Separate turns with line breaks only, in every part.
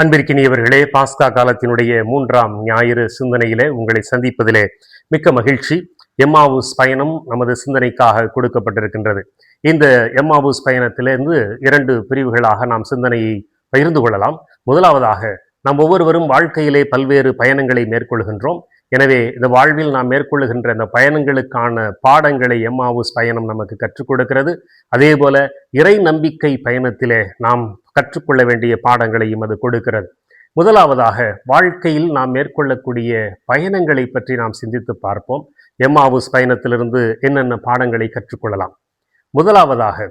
அன்பிற்கினியவர்களே, பாஸ்கா காலத்தினுடைய 3ஆம் ஞாயிறு சிந்தனையிலே உங்களை சந்திப்பதிலே மிக்க மகிழ்ச்சி. எம்மாவூஸ் பயணம் நமது சிந்தனைக்காக கொடுக்கப்பட்டிருக்கின்றது. இந்த எம்மாவூஸ் பயணத்திலிருந்து 2 பிரிவுகளாக நாம் சிந்தனையை பகிர்ந்து கொள்ளலாம். முதலாவதாக, நாம் ஒவ்வொருவரும் வாழ்க்கையிலே பல்வேறு பயணங்களை மேற்கொள்கின்றோம். எனவே இந்த வாழ்வில் நாம் மேற்கொள்ளுகின்ற இந்த பயணங்களுக்கான பாடங்களை எம்மாவூஸ் பயணம் நமக்கு கற்றுக் கொடுக்கிறது. அதே போல இறை நம்பிக்கை பயணத்திலே நாம் கற்றுக்கொள்ள வேண்டிய பாடங்களையும் அது கொடுக்கிறது. முதலாவதாக, வாழ்க்கையில் நாம் மேற்கொள்ளக்கூடிய பயணங்களை பற்றி நாம் சிந்தித்து பார்ப்போம். எம்மாவூஸ் பயணத்திலிருந்து என்னென்ன பாடங்களை கற்றுக்கொள்ளலாம். முதலாவதாக,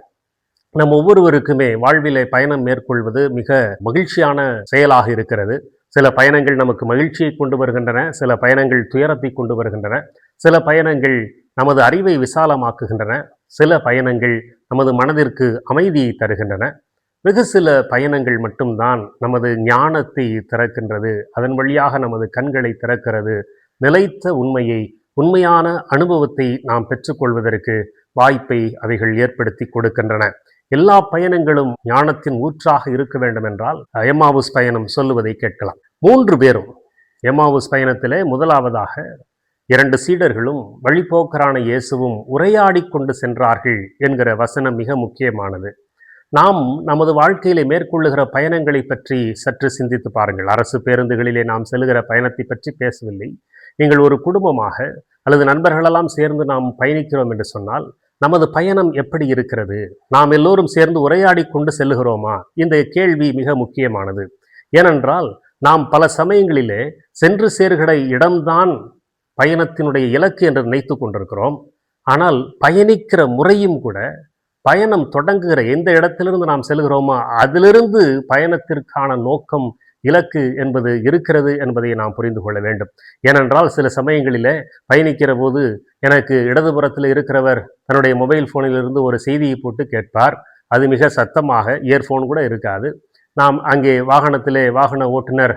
நம் ஒவ்வொருவருக்குமே வாழ்விலே பயணம் மேற்கொள்வது மிக மகிழ்ச்சியான செயலாக இருக்கிறது. சில பயணங்கள் நமக்கு மகிழ்ச்சியை கொண்டு வருகின்றன, சில பயணங்கள் துயரத்தை கொண்டு வருகின்றன, சில பயணங்கள் நமது அறிவை விசாலமாக்குகின்றன, சில பயணங்கள் நமது மனதிற்கு அமைதியை தருகின்றன. வெகு சில பயணங்கள் மட்டும்தான் நமது ஞானத்தை திறக்கின்றது, அதன் வழியாக நமது கண்களை திறக்கிறது. நிலைத்த உண்மையை, உண்மையான அனுபவத்தை நாம் பெற்றுக்கொள்வதற்கு வாய்ப்பை அவைகள் ஏற்படுத்தி கொடுக்கின்றன. எல்லா பயணங்களும் ஞானத்தின் ஊற்றாக இருக்க வேண்டும் என்றால் எம்மாவூஸ் பயணம் சொல்லுவதை கேட்கலாம். 3 பேரும் எம்மாவூஸ் பயணத்திலே முதலாவதாக 2 சீடர்களும் வழிபோக்கரான இயேசுவும் உரையாடி கொண்டு சென்றார்கள் என்கிற வசனம் மிக முக்கியமானது. நாம் நமது வாழ்க்கையிலே மேற்கொள்ளுகிற பயணங்களை பற்றி சற்று சிந்தித்து பாருங்கள். அரசு பேருந்துகளிலே நாம் செல்லுகிற பயணத்தை பற்றி பேசவில்லை. நீங்கள் ஒரு குடும்பமாக அல்லது நண்பர்களெல்லாம் சேர்ந்து நாம் பயணிக்கிறோம் என்று சொன்னால் நமது பயணம் எப்படி இருக்கிறது? நாம் எல்லோரும் சேர்ந்து உரையாடி கொண்டு செல்லுகிறோமா? இந்த கேள்வி மிக முக்கியமானது. ஏனென்றால் நாம் பல சமயங்களிலே சென்று சேர்கிற இடம்தான் பயணத்தினுடைய இலக்கு என்று நினைத்து கொண்டிருக்கிறோம். ஆனால் பயணிக்கிற முறையும் கூட, பயணம் தொடங்குகிற எந்த இடத்திலிருந்து நாம் செல்கிறோமோ அதிலிருந்து பயணத்திற்கான நோக்கம், இலக்கு என்பது இருக்கிறது என்பதை நாம் புரிந்து கொள்ள வேண்டும். ஏனென்றால் சில சமயங்களிலே பயணிக்கிற போது எனக்கு இடதுபுறத்தில் இருக்கிறவர் தன்னுடைய மொபைல் ஃபோனிலிருந்து ஒரு செய்தியை போட்டு கேட்பார். அது மிக சத்தமாக, இயர்ஃபோன் கூட இருக்காது. நாம் அங்கே வாகனத்திலே வாகன ஓட்டுநர்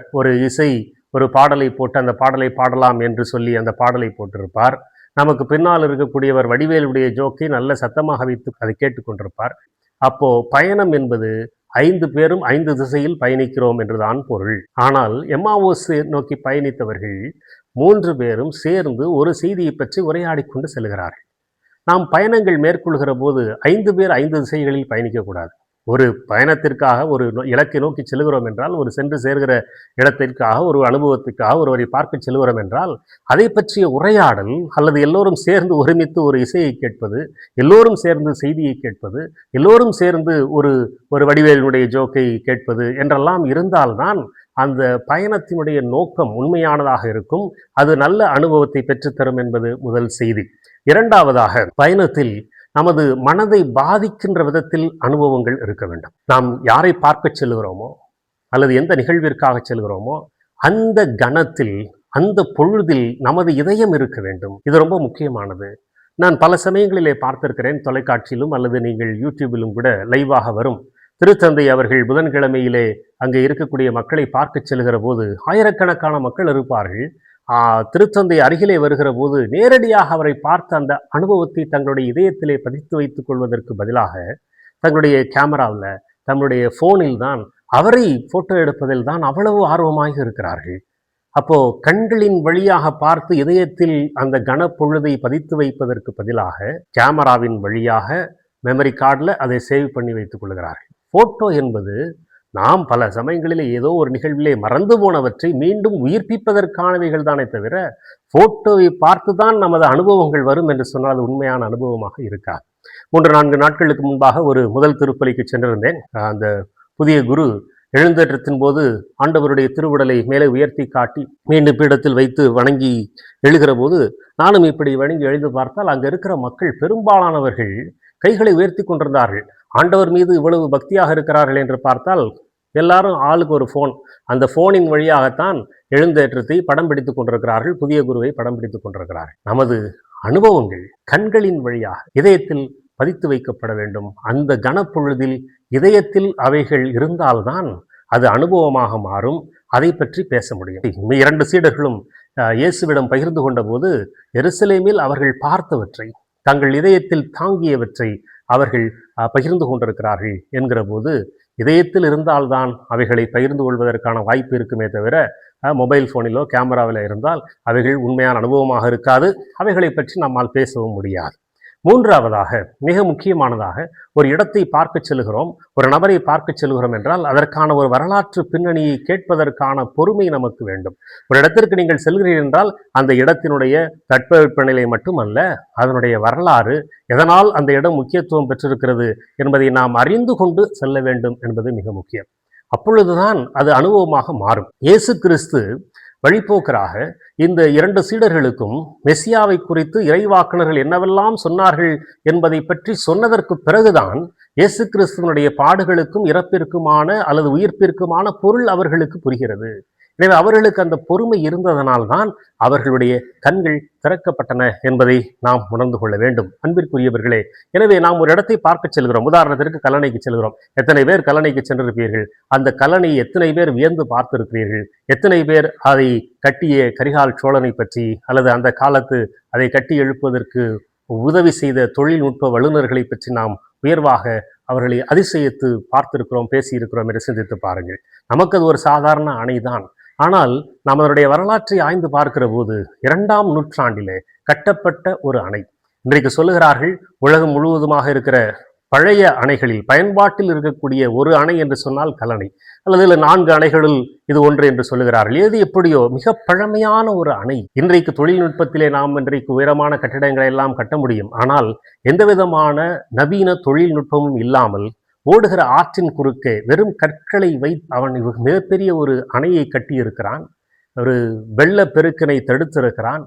ஒரு பாடலை போட்டு அந்த பாடலை பாடலாம் என்று சொல்லி அந்த பாடலை போட்டிருப்பார். நமக்கு பின்னால் இருக்கக்கூடியவர் வடிவேலுடைய ஜோக்கை நல்ல சத்தமாக வைத்து அதை கேட்டுக்கொண்டிருப்பார். அப்போ பயணம் என்பது 5 பேரும் 5 திசையில் பயணிக்கிறோம் என்றுதான் பொருள். ஆனால் எம்மாவூஸ் நோக்கி பயணித்தவர்கள் 3 பேரும் சேர்ந்து ஒரு செய்தியை பற்றி உரையாடி கொண்டு செல்கிறார்கள். நாம் பயணங்கள் மேற்கொள்கிற போது 5 பேர் 5 திசைகளில் பயணிக்கக்கூடாது. ஒரு பயணத்திற்காக ஒரு இலக்கை நோக்கி செல்கிறோம் என்றால், ஒரு சென்று சேர்கிற இடத்திற்காக, ஒரு அனுபவத்திற்காக ஒருவரை பார்க்க செல்கிறோம் என்றால் அதை பற்றிய உரையாடல், அல்லது எல்லோரும் சேர்ந்து ஒருமித்து ஒரு இசையை கேட்பது, எல்லோரும் சேர்ந்து செய்தியை கேட்பது, எல்லோரும் சேர்ந்து ஒரு வடிவேலினுடைய ஜோக்கை கேட்பது என்றெல்லாம் இருந்தால்தான் அந்த பயணத்தினுடைய நோக்கம் உண்மையானதாக இருக்கும். அது நல்ல அனுபவத்தை பெற்றுத்தரும் என்பது முதல் செய்தி. இரண்டாவதாக, பயணத்தில் நமது மனதை பாதிக்கின்ற விதத்தில் அனுபவங்கள் இருக்க வேண்டும். நாம் யாரை பார்க்க செல்கிறோமோ அல்லது எந்த நிகழ்விற்காக செல்கிறோமோ அந்த கணத்தில், அந்த பொழுதில் நமது இதயம் இருக்க வேண்டும். இது ரொம்ப முக்கியமானது. நான் பல சமயங்களிலே பார்த்திருக்கிறேன், தொலைக்காட்சியிலும் அல்லது நீங்கள் யூடியூபிலும் கூட லைவாக வரும். திருத்தந்தை அவர்கள் புதன்கிழமையிலே அங்கே இருக்கக்கூடிய மக்களை பார்க்க செல்கிற போது ஆயிரக்கணக்கான மக்கள் இருப்பார்கள். திருத்தந்தை அருகிலே வருகிற போது நேரடியாக அவரை பார்த்த அந்த அனுபவத்தை தங்களுடைய இதயத்திலே பதித்து வைத்துக் கொள்வதற்கு பதிலாக தங்களுடைய கேமராவில், தங்களுடைய ஃபோனில் தான் அவரை போட்டோ எடுப்பதில் தான் அவ்வளவு ஆர்வமாக இருக்கிறார்கள். அப்போ கண்களின் வழியாக பார்த்து இதயத்தில் அந்த கனப்பொழுதை பதித்து வைப்பதற்கு பதிலாக கேமராவின் வழியாக மெமரி கார்டில் அதை சேவ் பண்ணி வைத்துக் கொள்கிறார்கள். போட்டோ என்பது நாம் பல சமயங்களில் ஏதோ ஒரு நிகழ்விலே மறந்து போனவற்றை மீண்டும் உயிர்ப்பிப்பதற்கானவைகள் தானே தவிர, போட்டோவை பார்த்து தான் நமது அனுபவங்கள் வரும் என்று சொன்னால் அது உண்மையான அனுபவமாக இருக்காது. 3-4 நாட்களுக்கு முன்பாக ஒரு முதல் திருப்பலிக்கு சென்றிருந்தேன். அந்த புதிய குரு எழுந்தேற்றத்தின் போது ஆண்டவருடைய திருவுடலை மேலே உயர்த்தி காட்டி மீண்டும் பீடத்தில் வைத்து வணங்கி எழுகிற போது நானும் இப்படி வணங்கி எழுந்து பார்த்தால் அங்கே இருக்கிற மக்கள் பெரும்பாலானவர்கள் கைகளை உயர்த்தி கொண்டிருந்தார்கள். ஆண்டவர் மீது இவ்வளவு பக்தியாக இருக்கிறார்கள் என்று பார்த்தால் எல்லாரும் ஆளுக்கு ஒரு ஃபோன், அந்த ஃபோனின் வழியாகத்தான் எழுந்தேற்றத்தை படம் பிடித்துக் கொண்டிருக்கிறார்கள், புதிய குருவை படம் பிடித்துக் கொண்டிருக்கிறார்கள். நமது அனுபவங்கள் கண்களின் வழியாக இதயத்தில் பதித்து வைக்கப்பட வேண்டும். அந்த கனப்பொழுதில் இதயத்தில் அவைகள் இருந்தால்தான் அது அனுபவமாக மாறும். அதை பற்றி பேச முடியும். 2 சீடர்களும் இயேசுவிடம் பகிர்ந்து கொண்ட போது எருசலேமில் அவர்கள் பார்த்தவற்றை, தங்கள் இதயத்தில் தாங்கியவற்றை அவர்கள் பகிர்ந்து கொண்டிருக்கிறார்கள் என்கிற போது இதயத்தில் இருந்தால்தான் அவைகளை பகிர்ந்து கொள்வதற்கான வாய்ப்பு இருக்குமே தவிர மொபைல் ஃபோனிலோ கேமராவில் இருந்தால் அவைகள் உண்மையான அனுபவமாக இருக்காது. அவைகளை பற்றி நம்மால் பேசவும் முடியாது. மூன்றாவதாக, மிக முக்கியமானதாக, ஒரு இடத்தை பார்க்க செல்கிறோம், ஒரு நபரை பார்க்க செல்கிறோம் என்றால் அதற்கான ஒரு வரலாற்று பின்னணியை கேட்பதற்கான பொறுமை நமக்கு வேண்டும். ஒரு இடத்திற்கு நீங்கள் செல்கிறீர்கள் என்றால் அந்த இடத்தினுடைய தட்பவெப்பநிலை மட்டுமல்ல, அதனுடைய வரலாறு, எதனால் அந்த இடம் முக்கியத்துவம் பெற்றிருக்கிறது என்பதை நாம் அறிந்து கொண்டு செல்ல வேண்டும் என்பது மிக முக்கியம். அப்பொழுதுதான் அது அனுபவமாக மாறும். இயேசு கிறிஸ்து வழிபோக்கராக இந்த 2 சீடர்களுக்கும் மெசியாவை குறித்து இறைவாக்குனர்கள் என்னவெல்லாம் சொன்னார்கள் என்பதை பற்றி சொன்னதற்கு பிறகுதான் இயேசு கிறிஸ்துவனுடைய பாடுகளுக்கும் இறப்பிற்குமான அல்லது உயிர்ப்பிற்குமான பொருள் அவர்களுக்கு புரிகிறது. எனவே அவர்களுக்கு அந்த பொறுமை இருந்ததனால்தான் அவர்களுடைய கண்கள் திறக்கப்பட்டன என்பதை நாம் உணர்ந்து கொள்ள வேண்டும். அன்பிற்குரியவர்களே, எனவே நாம் ஒரு இடத்தை பார்க்க செல்கிறோம். உதாரணத்திற்கு கல்லணைக்கு செல்கிறோம். எத்தனை பேர் கல்லணைக்கு சென்றிருப்பீர்கள்? அந்த கல்லணை எத்தனை பேர் வியந்து பார்த்திருக்கிறீர்கள்? எத்தனை பேர் அதை கட்டிய கரிகால் சோழனை பற்றி அல்லது அந்த காலத்து அதை கட்டி எழுப்புவதற்கு உதவி செய்த தொழில்நுட்ப வல்லுநர்களை பற்றி நாம் உயர்வாக அவர்களை அதிசயித்து பார்த்திருக்கிறோம், பேசியிருக்கிறோம் என்று சிந்தித்து பாருங்கள். நமக்கு அது ஒரு சாதாரண அணைதான். ஆனால் நாம் அதனுடைய வரலாற்றை ஆய்ந்து பார்க்கிற போது 2ஆம் நூற்றாண்டிலே கட்டப்பட்ட ஒரு அணை. இன்றைக்கு சொல்லுகிறார்கள், உலகம் முழுவதுமாக இருக்கிற பழைய அணைகளில் பயன்பாட்டில் இருக்கக்கூடிய ஒரு அணை என்று சொன்னால் கல்லணை, அல்லது 4 அணைகளுள் இது ஒன்று என்று சொல்லுகிறார்கள். எது எப்படியோ மிக பழமையான ஒரு அணை. இன்றைக்கு தொழில்நுட்பத்திலே நாம் இன்றைக்கு உயரமான கட்டிடங்களை எல்லாம் கட்ட முடியும். ஆனால் எந்த விதமான நவீன தொழில்நுட்பமும் இல்லாமல் ஓடுகிற ஆற்றின் குறுக்கே வெறும் கற்களை அவன் மிகப்பெரிய ஒரு அணையை கட்டியிருக்கிறான். ஒரு வெள்ள பெருக்கினை தடுத்திருக்கிறான்.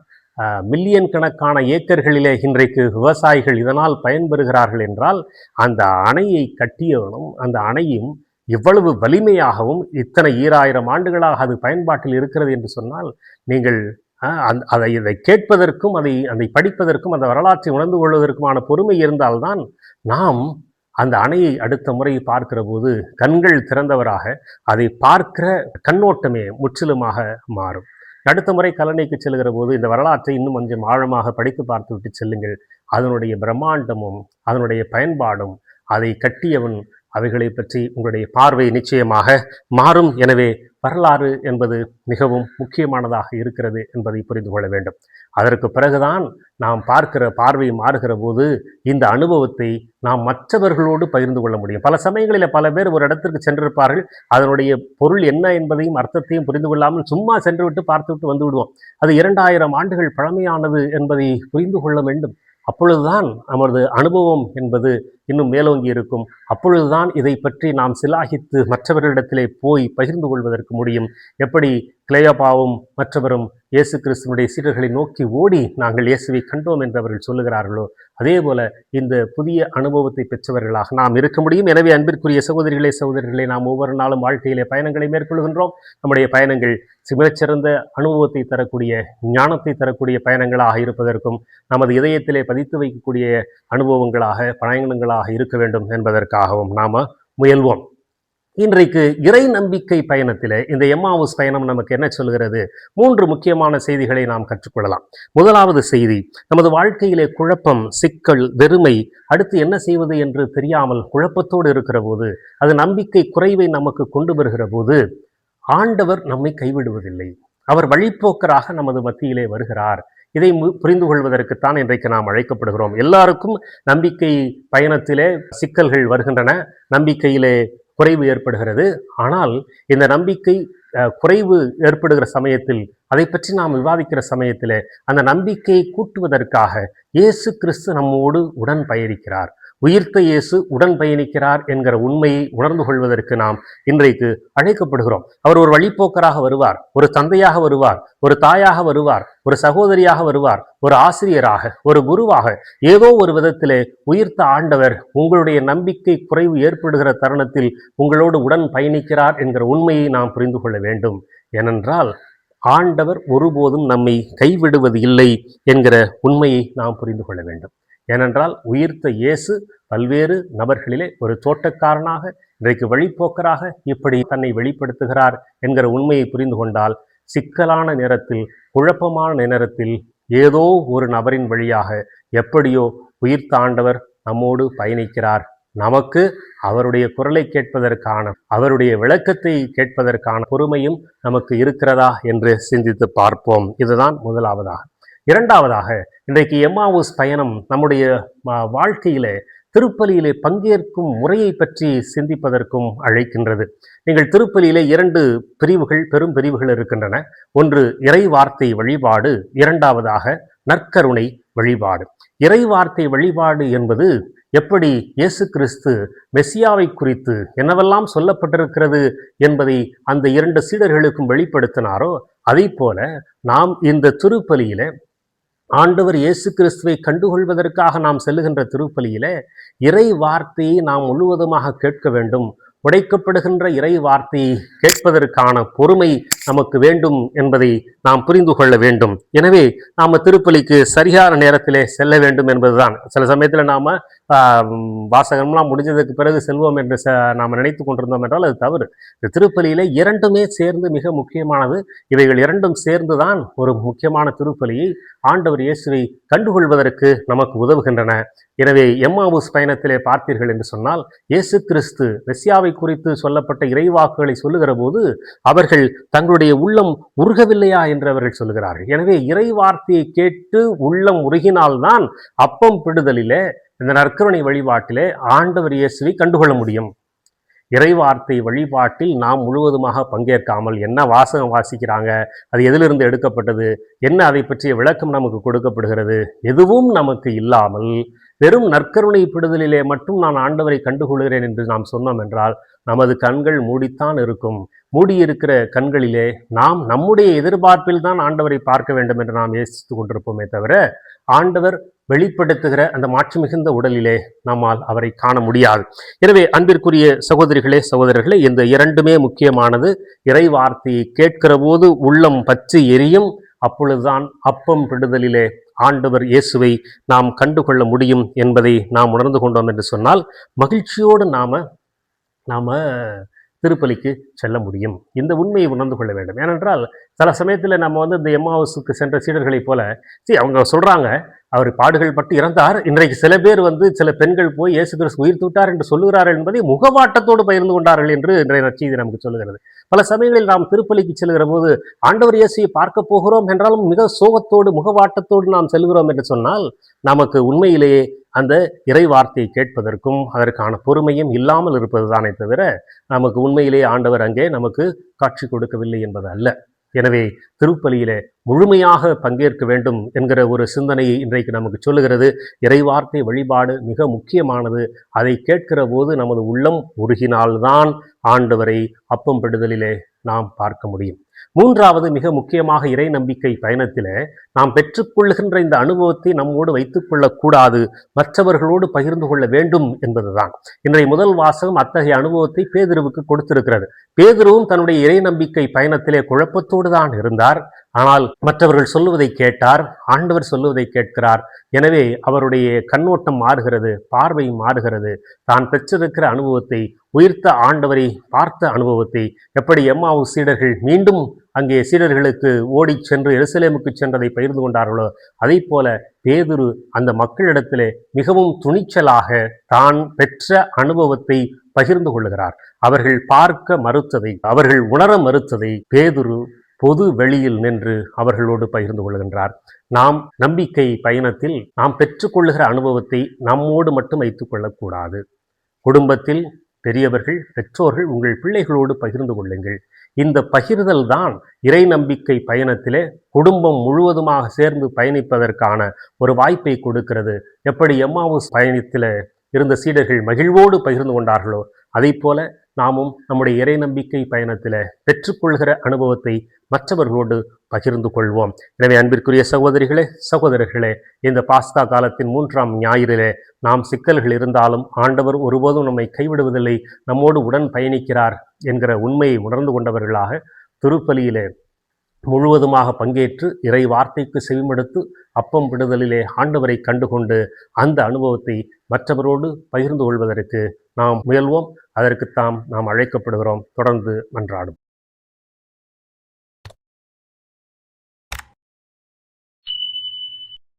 மில்லியன் கணக்கான ஏக்கர்களிலே இன்றைக்கு விவசாயிகள் இதனால் பயன்பெறுகிறார்கள் என்றால் அந்த அணையை கட்டியவனும் அந்த அணையும் எவ்வளவு வலிமையாகவும் இத்தனை 2000 ஆண்டுகளாக அது பயன்பாட்டில் இருக்கிறது என்று சொன்னால் நீங்கள் இதை கேட்பதற்கும் அதை படிப்பதற்கும் அந்த வரலாற்றை உணர்ந்து கொள்வதற்குமான பொறுமை இருந்தால்தான் நாம் அந்த அணையை அடுத்த முறை பார்க்கிற போது கண்கள் திறந்தவராக அதை பார்க்கிற கண்ணோட்டமே முற்றிலுமாக மாறும். அடுத்த முறை கல்லணைக்கு செல்கிற போது இந்த வரலாற்றை இன்னும் கொஞ்சம் ஆழமாக படித்து பார்த்து விட்டு செல்லுங்கள். அதனுடைய பிரம்மாண்டமும் அதனுடைய பயன்பாடும் அதை கட்டியவன் அவைகளை பற்றி உங்களுடைய பார்வை நிச்சயமாக மாறும். எனவே வரலாறு என்பது மிகவும் முக்கியமானதாக இருக்கிறது என்பதை புரிந்து கொள்ள வேண்டும். அதற்கு பிறகுதான் நாம் பார்க்கிற பார்வை மாறுகிற போது இந்த அனுபவத்தை நாம் மற்றவர்களோடு பகிர்ந்து கொள்ள முடியும். பல சமயங்களில் பல பேர் ஒரு இடத்திற்கு சென்றிருப்பார்கள், அதனுடைய பொருள் என்ன என்பதையும் அர்த்தத்தையும் புரிந்து கொள்ளாமல் சும்மா சென்று விட்டு பார்த்து விட்டு வந்து விடுவோம். அது 2000 ஆண்டுகள் பழமையானது என்பதை புரிந்து கொள்ள வேண்டும். அப்பொழுதுதான் நமது அனுபவம் என்பது இன்னும் மேலோங்கி இருக்கும். அப்பொழுதுதான் இதை பற்றி நாம் சிலாகித்து மற்றவர்களிடத்திலே போய் பகிர்ந்து கொள்வதற்கு முடியும். எப்படி கிளையோபாவும் மற்றவரும் இயேசு கிறிஸ்துவனுடைய சீடர்களை நோக்கி ஓடி நாங்கள் இயேசுவை கண்டோம் என்று அவர்கள் சொல்லுகிறார்களோ, அதே போல இந்த புதிய அனுபவத்தை பெற்றவர்களாக நாம் இருக்க முடியும். எனவே அன்பிற்குரிய சகோதரிகளே, நாம் ஒவ்வொரு நாளும் வாழ்க்கையிலே பயணங்களை மேற்கொள்கின்றோம். நம்முடைய பயணங்கள் மிகச்சிறந்த அனுபவத்தை தரக்கூடிய, ஞானத்தை தரக்கூடிய பயணங்களாக இருப்பதற்கும் நமது இதயத்திலே பதித்து வைக்கக்கூடிய அனுபவங்களாக, பயணங்களாக இருக்க வேண்டும் என்பதற்காகவும் நாம் முயல்வோம். இன்றைக்கு இறை நம்பிக்கை பயணத்தில் இந்த எம்மாவுஸ் பயணம் நமக்கு என்ன சொல்கிறது? 3 முக்கியமான செய்திகளை நாம் கற்றுக்கொள்ளலாம். முதலாவது செய்தி, நமது வாழ்க்கையிலே குழப்பம், சிக்கல், வெறுமை, அடுத்து என்ன செய்வது என்று தெரியாமல் குழப்பத்தோடு இருக்கிற போது, அது நம்பிக்கை குறைவை நமக்கு கொண்டு வருகிற போது, ஆண்டவர் நம்மை கைவிடுவதில்லை. அவர் வழிப்போக்கராக நமது மத்தியிலே வருகிறார். இதை புரிந்து கொள்வதற்குத்தான் இன்றைக்கு நாம் அழைக்கப்படுகிறோம். எல்லாருக்கும் நம்பிக்கை பயணத்திலே சிக்கல்கள் வருகின்றன, நம்பிக்கையிலே குறைவு ஏற்படுகிறது. ஆனால் இந்த நம்பிக்கை குறைவு ஏற்படுகிற சமயத்தில், அதை பற்றி நாம் விவாதிக்கிற சமயத்தில், அந்த நம்பிக்கையை கூட்டுவதற்காக இயேசு கிறிஸ்து நம்மோடு உடன் பயணிக்கிறார். உயிர்த்த இயேசு உடன் பயணிக்கிறார் என்கிற உண்மையை உணர்ந்து கொள்வதற்கு நாம் இன்றைக்கு அழைக்கப்படுகிறோம். அவர் ஒரு வழிப்போக்கராக வருவார், ஒரு தந்தையாக வருவார், ஒரு தாயாக வருவார், ஒரு சகோதரியாக வருவார், ஒரு ஆசிரியராக, ஒரு குருவாக, ஏதோ ஒரு விதத்திலே உயிர்த்த ஆண்டவர் உங்களுடைய நம்பிக்கை குறைவு ஏற்படுகிற தருணத்தில் உங்களோடு உடன் பயணிக்கிறார் என்கிற உண்மையை நாம் புரிந்து கொள்ள வேண்டும். ஏனென்றால் ஆண்டவர் ஒருபோதும் நம்மை கைவிடுவது இல்லை என்கிற உண்மையை நாம் புரிந்து கொள்ள வேண்டும். ஏனென்றால் உயிர்த்த இயேசு பல்வேறு நபர்களிலே ஒரு தோட்டக்காரனாக, இன்றைக்கு வழிப்போக்கராக இப்படி தன்னை வெளிப்படுத்துகிறார் என்கிற உண்மையை புரிந்து கொண்டால், சிக்கலான நேரத்தில், குழப்பமான நேரத்தில் ஏதோ ஒரு நபரின் வழியாக எப்படியோ உயிர்த்த ஆண்டவர் நம்மோடு பயணிக்கிறார் நமக்கு அவருடைய குரலை கேட்பதற்கான, அவருடைய விளக்கத்தை கேட்பதற்கான பொறுமையும் நமக்கு இருக்கிறதா என்று சிந்தித்து பார்ப்போம். இதுதான் முதலாவதாக. இரண்டாவதாக, இன்றைக்கு எம்மாவுஸ் பயணம் நம்முடைய வாழ்க்கையிலே திருப்பலியிலே பங்கேற்கும் முறையை பற்றி சிந்திப்பதற்கும் அழைக்கின்றது. நீங்கள் திருப்பலியிலே 2 பிரிவுகள், பெரும் பிரிவுகள் இருக்கின்றன. ஒன்று இறை வார்த்தை வழிபாடு, இரண்டாவதாக நற்கருணை வழிபாடு. இறை வார்த்தை வழிபாடு என்பது எப்படி இயேசு கிறிஸ்து மெசியாவை குறித்து என்னவெல்லாம் சொல்லப்பட்டிருக்கிறது என்பதை அந்த 2 சீடர்களுக்கும் வெளிப்படுத்தினாரோ, அதை போல நாம் இந்த திருப்பலியில ஆண்டவர் இயேசு கிறிஸ்துவை கண்டுகொள்வதற்காக நாம் செல்லுகின்ற திருப்பலியில இறை வார்த்தையை நாம் முழுவதுமாக கேட்க வேண்டும். உடைக்கப்படுகின்ற இறை வார்த்தையை கேட்பதற்கான பொறுமை நமக்கு வேண்டும் என்பதை நாம் புரிந்து கொள்ள வேண்டும். எனவே நாம திருப்பலிக்கு சரியான நேரத்திலே செல்ல வேண்டும் என்பதுதான். சில சமயத்துல நாம வாசகம்லாம் முடிஞ்சதுக்கு பிறகு செல்வோம் என்று நாம் நினைத்து கொண்டிருந்தோம் என்றால் அது தவறு. இந்த திருப்பலியில 2மே சேர்ந்து மிக முக்கியமானது. இவைகள் 2ம் சேர்ந்துதான் ஒரு முக்கியமான திருப்பலியை ஆண்டவர் இயேசுவை கண்டுகொள்வதற்கு நமக்கு உதவுகின்றன. எனவே எம்மாவுஸ் பயணத்திலே பார்த்தீர்கள் என்று சொன்னால், இயேசு கிறிஸ்து மெசியாவை குறித்து சொல்லப்பட்ட இறைவாக்குகளை சொல்லுகிற போது அவர்கள் தங்களுடைய உள்ளம் உருகவில்லையா என்று அவர்கள் சொல்லுகிறார்கள். எனவே இறை வார்த்தையை கேட்டு உள்ளம் உருகினால்தான் அப்பம் பிடுதலிலே, இந்த நற்கருணை வழிபாட்டிலே ஆண்டவர் இயேசுவை கண்டுகொள்ள முடியும். இறை வார்த்தை வழிபாட்டில் நாம் முழுவதுமாக பங்கேற்காமல் என்ன வாசகம் வாசிக்கிறாங்க, அது எதிலிருந்து எடுக்கப்பட்டது, என்ன அதை பற்றிய விளக்கம் நமக்கு கொடுக்கப்படுகிறது, எதுவும் நமக்கு இல்லாமல் வெறும் நற்கருணை பிடுதலிலே மட்டும் நான் ஆண்டவரை கண்டுகொள்கிறேன் என்று நாம் சொன்னோம் என்றால் நமது கண்கள் மூடித்தான் இருக்கும். மூடியிருக்கிற கண்களிலே நாம் நம்முடைய எதிர்பார்ப்பில் தான் ஆண்டவரை பார்க்க வேண்டும் என்று நாம் யோசித்துக் கொண்டிருப்போமே தவிர, ஆண்டவர் வெளிப்படுத்துகிற அந்த மாட்சி மிகுந்த உடலிலே நம்மால் அவரை காண முடியாது. எனவே அன்பிற்குரிய சகோதரிகளே, சகோதரர்களே, இந்த 2மே முக்கியமானது. இறை வார்த்தையை கேட்கிற போது உள்ளம் பற்றி எரியும். அப்பொழுதுதான் அப்பம் பிடுதலிலே ஆண்டவர் இயேசுவை நாம் கண்டுகொள்ள முடியும் என்பதை நாம் உணர்ந்து கொண்டோம் என்று சொன்னால் மகிழ்ச்சியோடு நாம திருப்பலிக்கு செல்ல முடியும். இந்த உண்மையை உணர்ந்து கொள்ள வேண்டும். ஏனென்றால் சில சமயத்தில் நம்ம இந்த எம்மாவுசுக்கு சென்ற சீடர்களைப் போல அவங்க சொல்றாங்க அவர் பாடுகள் பட்டு இறந்தார், இன்றைக்கு சில பேர் சில பெண்கள் போய் இயேசு கிறிஸ்து உயிர் தூட்டார் என்று சொல்லுகிறார்கள் என்பதை முகவாட்டத்தோடு பகிர்ந்து கொண்டார்கள் என்று இன்றைய நற்செய்தி நமக்கு சொல்லுகிறது. பல சமயங்களில் நாம் திருப்பலிக்கு செல்கிற போது ஆண்டவர் இயேசுவை பார்க்க போகிறோம் என்றாலும் மிக சோகத்தோடு முகவாட்டத்தோடு நாம் செல்கிறோம் என்று சொன்னால் நமக்கு உண்மையிலேயே அந்த இறை வார்த்தையை கேட்பதற்கும் அதற்கான பொறுமையும் இல்லாமல் இருப்பதுதானே தவிர நமக்கு உண்மையிலேயே ஆண்டவர் அங்கே நமக்கு காட்சி கொடுக்கவில்லை என்பது அல்ல. எனவே திருப்பலியிலே முழுமையாக பங்கேற்க வேண்டும் என்கிற ஒரு சிந்தனையை இன்றைக்கு நமக்கு சொல்லுகிறது. இறைவார்த்தை வழிபாடு மிக முக்கியமானது. அதை கேட்கிற போது நமது உள்ளம் உருகினால்தான் ஆண்டவரை அப்பம் பிடுதலிலே நாம் பார்க்க முடியும். மூன்றாவது, மிக முக்கியமாக இறை நம்பிக்கை பயணத்திலே நாம் பெற்றுக்கொள்கின்ற இந்த அனுபவத்தை நம்மோடு வைத்துக் கொள்ளக்கூடாது, மற்றவர்களோடு பகிர்ந்து கொள்ள வேண்டும் என்பதுதான். இன்றைய முதல் வாசகம் அத்தகைய அனுபவத்தை பேதுருவுக்கு கொடுத்திருக்கிறது. பேதுருவும் தன்னுடைய இறை நம்பிக்கை பயணத்திலே குழப்பத்தோடு தான் இருந்தார். ஆனால் மற்றவர்கள் சொல்லுவதை கேட்டார், ஆண்டவர் சொல்லுவதை கேட்கிறார். எனவே அவருடைய கண்ணோட்டம் மாறுகிறது, பார்வை மாறுகிறது. தான் பெற்றிருக்கிற அனுபவத்தை, உயிர்த்த ஆண்டவரை பார்த்த அனுபவத்தை, எப்படி எம்மாவுஸ் சீடர்கள் மீண்டும் அங்கே சீடர்களுக்கு ஓடி சென்று எருசலேமுக்கு சென்றதை பகிர்ந்து கொண்டார்களோ, அதை போல பேதுரு அந்த மக்களிடத்திலே மிகவும் துணிச்சலாக தான் பெற்ற அனுபவத்தை பகிர்ந்து கொள்ளுகிறார். அவர்கள் பார்க்க மறுத்ததை, அவர்கள் உணர மறுத்ததை பேதுரு பொது வெளியில் நின்று அவர்களோடு பகிர்ந்து கொள்கின்றார். நாம் நம்பிக்கை பயணத்தில் நாம் பெற்றுக்கொள்ளுகிற அனுபவத்தை நம்மோடு மட்டும் வைத்துக் கொள்ளக்கூடாது. குடும்பத்தில் பெரியவர்கள், பெற்றோர்கள், உங்கள் பிள்ளைகளோடு பகிர்ந்து கொள்ளுங்கள். இந்த பகிர்தல் தான் இறை நம்பிக்கை பயணத்திலே குடும்பம் முழுவதுமாக சேர்ந்து பயணிப்பதற்கான ஒரு வாய்ப்பை கொடுக்கிறது. எப்படி எம்மாவுஸ் பயணத்தில் இருந்த சீடர்கள் மகிழ்வோடு பகிர்ந்து கொண்டார்களோ, அதை போல நாமும் நம்முடைய இறை நம்பிக்கை பயணத்தில் பெற்றுக்கொள்கிற அனுபவத்தை மற்றவர்களோடு பகிர்ந்து கொள்வோம். எனவே அன்பிற்குரிய சகோதரிகளே, சகோதரர்களே, இந்த பாஸ்கா காலத்தின் 3ஆம் ஞாயிறிலே நாம் சிக்கல்கள் இருந்தாலும் ஆண்டவர் ஒருபோதும் நம்மை கைவிடுவதில்லை, நம்மோடு உடன் பயணிக்கிறார் என்கிற உண்மையை உணர்ந்து கொண்டவர்களாக திருப்பலியிலே முழுவதுமாக பங்கேற்று இறை வார்த்தைக்கு செவிமடுத்து அப்பம் விடுதலிலே ஆண்டவரை கண்டுகொண்டு அந்த அனுபவத்தை மற்றவரோடு பகிர்ந்து கொள்வதற்கு நாம் முயல்வோம். அதற்குத்தான் நாம் அழைக்கப்படுகிறோம். தொடர்ந்து மன்றாடும்.